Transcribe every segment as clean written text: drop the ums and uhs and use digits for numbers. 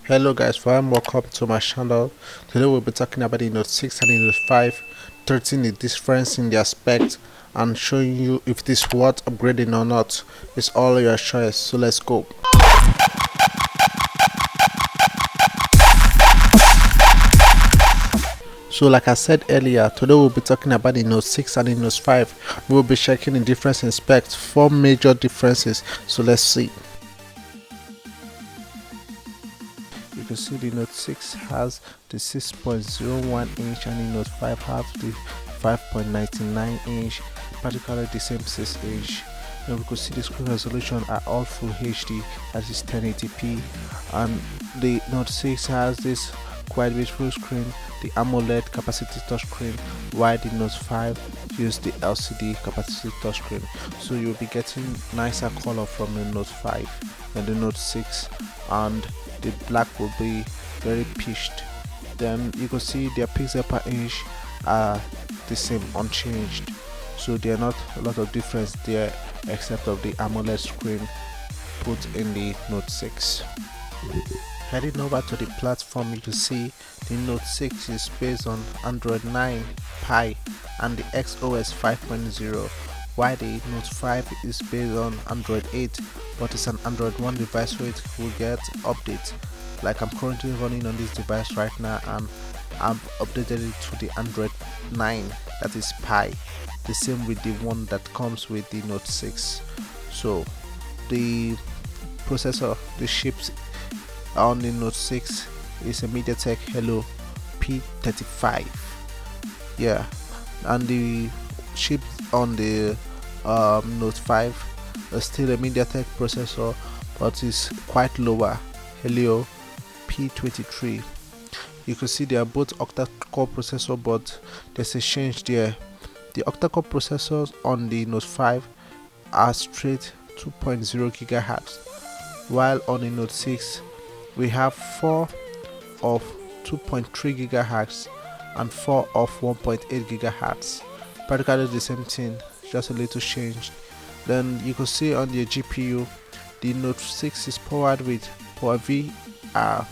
Hello guys, welcome to my channel. Today we'll be talking about the Note 6 and the Note 5, 13 the difference in their specs and showing you if it is worth upgrading or not. It's all your choice, so let's go. So like I said earlier, today we'll be talking about the Note 6 and the Note 5. We'll be checking the difference in specs, 4 major differences, so let's see. You can see the Note 6 has the 6.01 inch and the Note 5 has the 5.99 inch, practically the same 6 inch. And we could see the screen resolution are all full HD, that is 1080p, and the Note 6 has this quite beautiful screen, the AMOLED capacitive touchscreen, while the Note 5 use the LCD capacitive touchscreen. So you'll be getting nicer color from the Note 5 than the Note 6, and the black will be very pitched. Then you can see their pixel per inch are the same, unchanged, so there are not a lot of difference there except of the AMOLED screen put in the Note 6. Heading over to the platform, you can see the Note 6 is based on Android 9 Pie and the XOS 5.0, while the Note 5 is based on Android 8, but it's an Android 1 device, so it will get updates. Like I'm currently running on this device right now, and I've updated it to the Android 9, that is Pie, the same with the one that comes with the Note 6. So the processor, the chips on the Note 6 is a MediaTek Helio P35, yeah, and the chip on the Note 5 is still a MediaTek processor, but is quite lower, Helio P23. You can see they are both octa-core processor, but there's a change there. The octa-core processors on the Note 5 are straight 2.0 GHz, while on the Note 6 we have 4 of 2.3 GHz and 4 of 1.8 GHz. Practically the same thing, just a little change. Then you can see on the GPU, the Note 6 is powered with PowerVR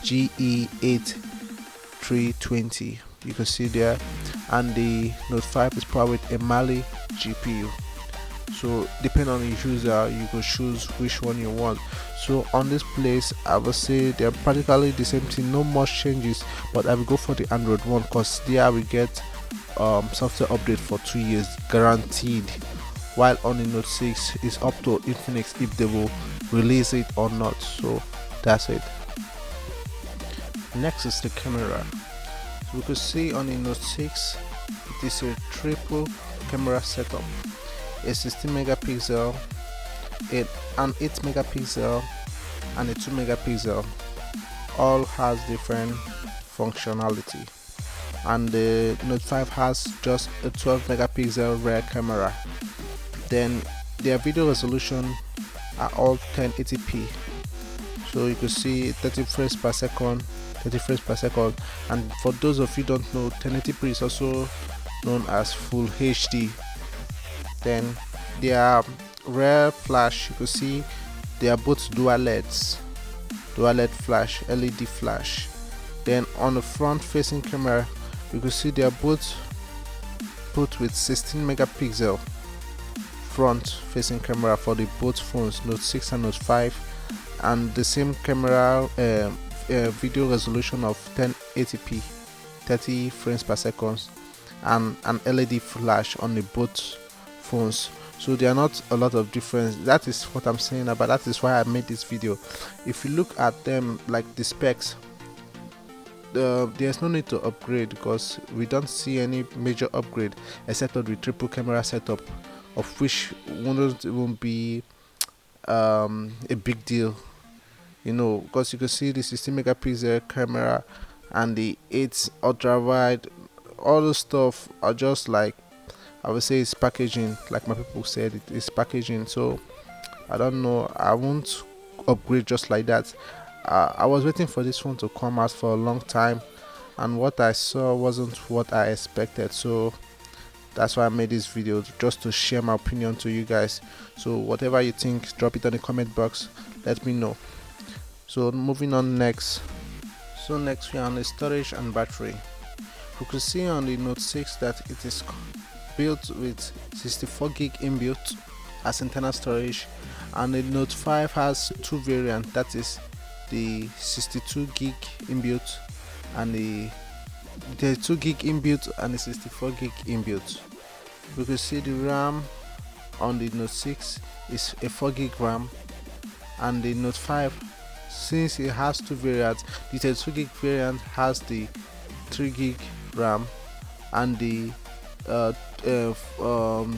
GE8320. You can see there, and the Note 5 is powered with a Mali GPU. So depending on the user, you can choose which one you want. So on this place, I will say they're practically the same thing, no much changes, but I will go for the Android one because there we get software update for 2 years guaranteed, while on the Note 6 is up to Infinix if they will release it or not. So that's it. Next is the camera. So we could see on the Note 6 it is a triple camera setup, a 16 megapixel, an 8 megapixel, and a 2 megapixel. All has different functionality, and the Note 5 has just a 12 megapixel rear camera. Then their video resolution are all 1080p, so you can see 30 frames per second, 30 frames per second. And for those of you don't know, 1080p is also known as full HD. Then their rear flash, you can see they are both dual LED flash, LED flash. Then on the front facing camera, you can see they are both put with 16 megapixel front facing camera for the both phones, Note 6 and Note 5, and the same camera video resolution of 1080p, 30 frames per second, and an LED flash on the both phones. So there are not a lot of difference. That is what I'm saying about. That is why I made this video. If you look at them, like the specs, there's no need to upgrade because we don't see any major upgrade except for the triple camera setup, of which won't be a big deal, you know, because you can see the 16 megapixel camera and the 8 ultra wide. All the stuff are just like, I would say it's packaging, like my people said, it is packaging. So I don't know, I won't upgrade just like that. I was waiting for this one to come out for a long time, and what I saw wasn't what I expected. So that's why I made this video, just to share my opinion to you guys. So whatever you think, drop it on the comment box, let me know. So moving on next. So next we are on the storage and battery. You can see on the Note 6 that it is built with 64 gig inbuilt as internal storage, and the Note 5 has two variants, that is the 62 gig inbuilt and the 2 gig inbuilt and the 64 gig inbuilt. You can see the RAM on the Note 6 is a 4 gig RAM, and the Note 5, since it has two variants, the 32 gig variant has the 3 gig RAM, and the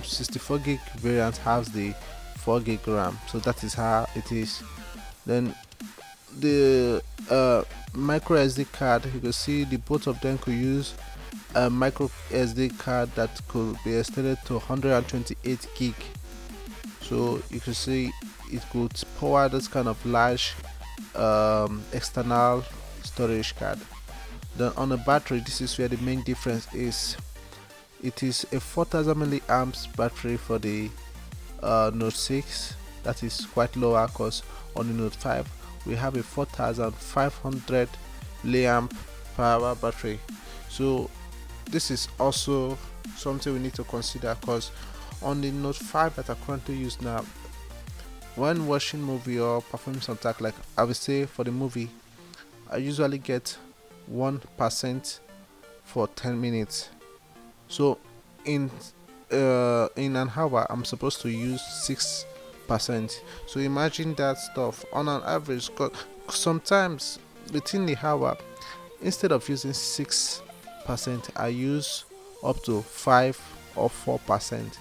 64 gig variant has the 4 gig RAM. So that is how it is. Then the micro SD card, you can see the both of them could use a micro SD card that could be extended to 128 gig. So you can see it could power this kind of large external storage card. Then on the battery, this is where the main difference is. It is a 4000 milliamps battery for the Note 6. That is quite lower, because on the Note 5 we have a 4500 milliamp per hour battery. So this is also something we need to consider, because on the Note 5 that I currently use now, when watching movie or performing some task, like I will say for the movie, I usually get 1% for 10 minutes. So in an hour I'm supposed to use 6%. So imagine that stuff on an average. Sometimes within the hour, instead of using 6%, I use up to 5 or 4%.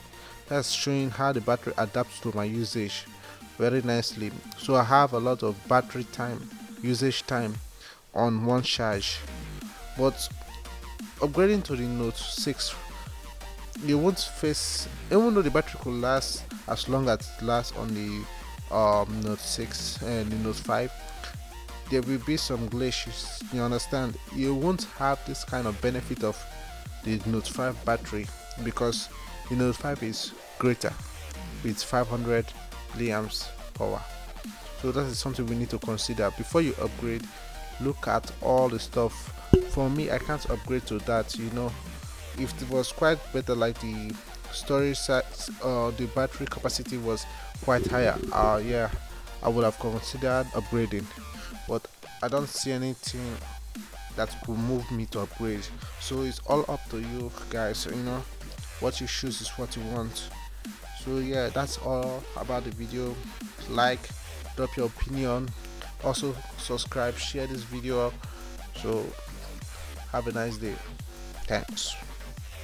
That's showing how the battery adapts to my usage very nicely. So I have a lot of battery time, usage time on one charge. But upgrading to the Note 6, you won't face, even though the battery could last as long as it lasts on the Note 6 and the Note 5, there will be some glitches. You understand? You won't have this kind of benefit of the Note 5 battery, because the Note 5 is greater with 500 milliamps power. So that is something we need to consider before you upgrade. Look at all the stuff. For me, I can't upgrade to that. If it was quite better, like the storage size, the battery capacity was quite higher, yeah, I would have considered upgrading. But I don't see anything that could move me to upgrade. So it's all up to you guys. What you choose is what you want. So yeah, that's all about the video. Like, drop your opinion, also subscribe, share this video. So have a nice day. Thanks.